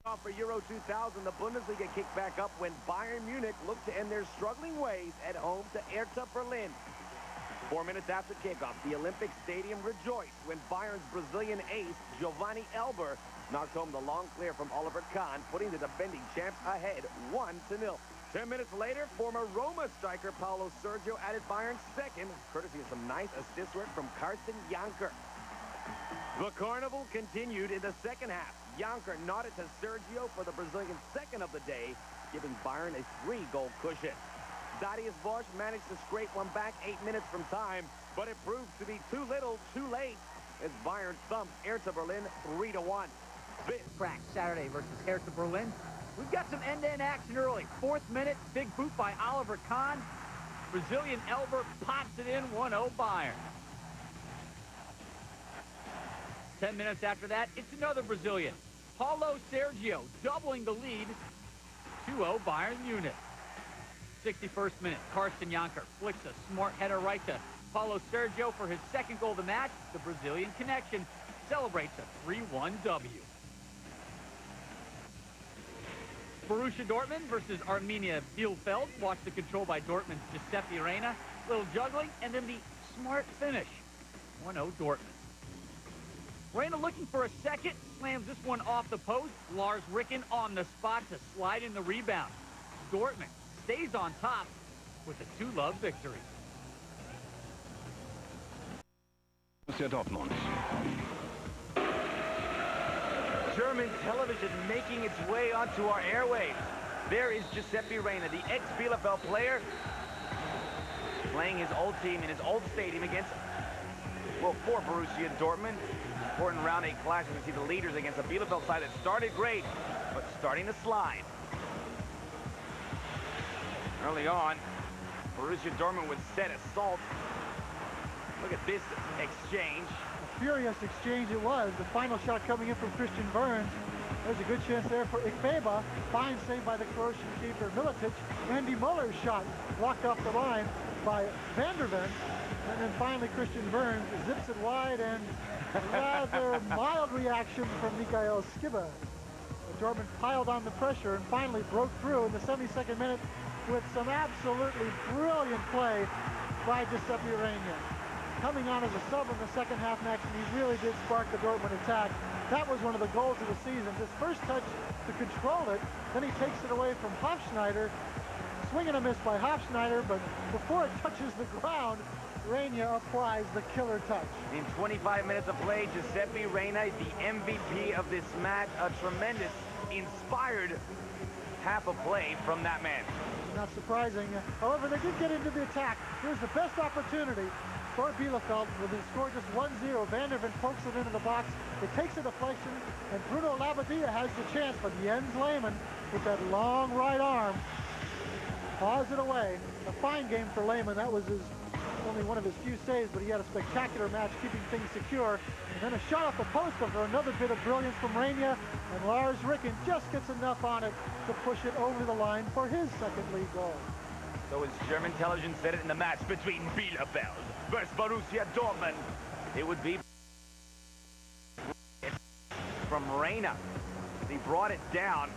For Euro 2000, the Bundesliga kicked back up when Bayern Munich looked to end their struggling ways at home to Hertha Berlin. 4 minutes after kickoff, the Olympic Stadium rejoiced when Bayern's Brazilian ace, Giovanni Elber, knocked home the long clear from Oliver Kahn, putting the defending champs ahead 1-0. 10 minutes later, former Roma striker Paulo Sergio added Bayern's second, courtesy of some nice assist work from Carsten Janker. The carnival continued in the second half. Janker nodded to Sergio for the Brazilian second of the day, giving Bayern a 3-goal cushion. Darius Bosch managed to scrape one back 8 minutes from time, but it proved to be too little, too late, as Bayern thumped Hertha Berlin 3-1. This crack Saturday versus Hertha Berlin. We've got some end-to-end action early. 4th minute, big boot by Oliver Kahn. Brazilian Elber pops it in, 1-0 Bayern. 10 minutes after that, it's another Brazilian. Paulo Sergio doubling the lead, 2-0 Bayern Munich. 61st minute, Carsten Janker flicks a smart header right to Paulo Sergio for his second goal of the match. The Brazilian connection celebrates a 3-1 W. Borussia Dortmund versus Arminia Bielefeld. Watch the control by Dortmund's Giuseppe Reina. Little juggling, and then the smart finish. 1-0 Dortmund. Reina looking for a second. Slams this one off the post. Lars Ricken on the spot to slide in the rebound. Dortmund stays on top with a 2-0 victory. Borussia Dortmund. German television making its way onto our airwaves. There is Giuseppe Reina, the ex-Bielefeld player, playing his old team in his old stadium against, well, for Borussia Dortmund. Important round 8 clash as we see the leaders against a Bielefeld side that started great, but starting to slide. Early on, Borussia Dortmund would set assault. Look at this exchange. Furious exchange it was. The final shot coming in from Christian Burns. There's a good chance there for Ikbeba. Fine save by the Croatian keeper Militic. Andy Muller's shot blocked off the line by Van der Ven. And then finally Christian Burns zips it wide, and rather mild reaction from Mikhail Skiba. Dortmund piled on the pressure and finally broke through in the 72nd minute with some absolutely brilliant play by Giuseppe Reina. Coming on as a sub in the second half next, and he really did spark the Dortmund attack. That was one of the goals of the season. His first touch to control it, then he takes it away from Hofschneider. Swing and a miss by Hofschneider, but before it touches the ground, Reina applies the killer touch. In 25 minutes of play, Giuseppe Reina, the MVP of this match, a tremendous, inspired half of play from that man. Not surprising. However, they did get into the attack. Here's the best opportunity for Bielefeld with the score just 1-0. Van der Ven pokes it into the box. It takes a deflection, and Bruno Labbadia has the chance, but Jens Lehmann with that long right arm paws it away. A fine game for Lehmann. That was only one of his few saves, but he had a spectacular match keeping things secure. And then a shot off the post for another bit of brilliance from Reina, and Lars Ricken just gets enough on it to push it over the line for his second league goal. So as German television said it in the match between Bielefeld versus Borussia Dortmund, it would be from Reina. He brought it down.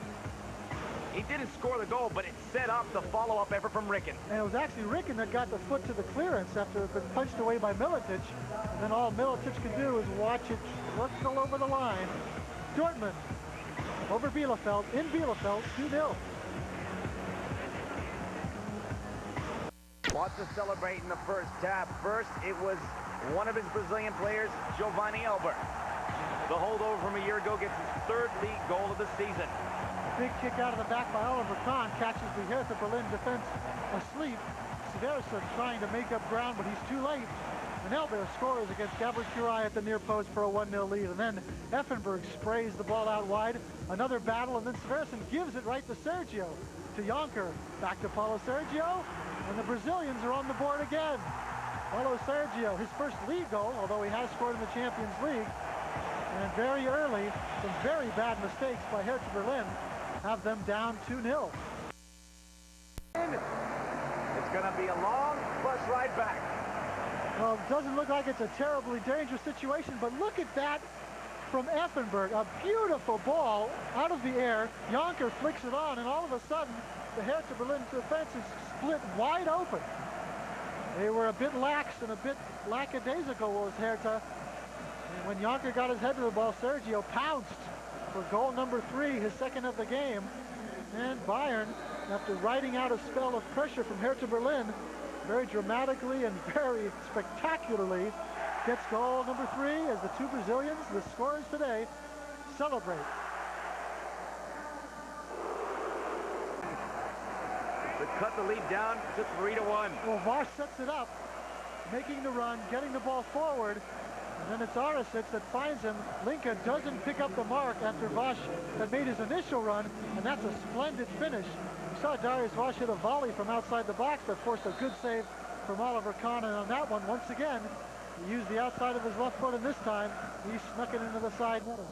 He didn't score the goal, but it set up the follow-up effort from Ricken. And it was actually Ricken that got the foot to the clearance after it had been punched away by Militic. And then all Militic could do is watch it trickle over the line. Dortmund over Bielefeld, in Bielefeld, 2-0. Lots to celebrate in the first half. First, it was one of his Brazilian players, Giovanni Elber. The holdover from a year ago gets his 3rd league goal of the season. Big kick out of the back by Oliver Kahn catches the Hertha Berlin defense asleep. Severson trying to make up ground, but he's too late. And Elber scores against Gabor Curai at the near post for a 1-0 lead. And then Effenberg sprays the ball out wide. Another battle, and then Severson gives it right to Sergio. To Janker. Back to Paulo Sergio. And the Brazilians are on the board again. Paulo Sergio, his first league goal, although he has scored in the Champions League. And very early, some very bad mistakes by Hertha Berlin have them down 2-0. It's going to be a long bus ride back. Well, it doesn't look like it's a terribly dangerous situation, but look at that from Effenberg. A beautiful ball out of the air. Jonker flicks it on, and all of a sudden, the Hertha Berlin defense is split wide open. They were a bit lax and a bit lackadaisical, was Hertha. And when Jonker got his head to the ball, Sergio pounced for goal number 3, his second of the game. And Bayern, after riding out a spell of pressure from Hertha Berlin, very dramatically and very spectacularly gets goal number 3 as the 2 Brazilians, the scorers today, celebrate. To cut the lead down to 3-1. Well, Voss sets it up, making the run, getting the ball forward, and then it's Arisic that finds him. Linka doesn't pick up the mark after Voss had made his initial run, and that's a splendid finish. We saw Darius Voss hit a volley from outside the box that forced a good save from Oliver Kahn, and on that one, once again, he used the outside of his left foot, and this time, he snuck it into the side netting.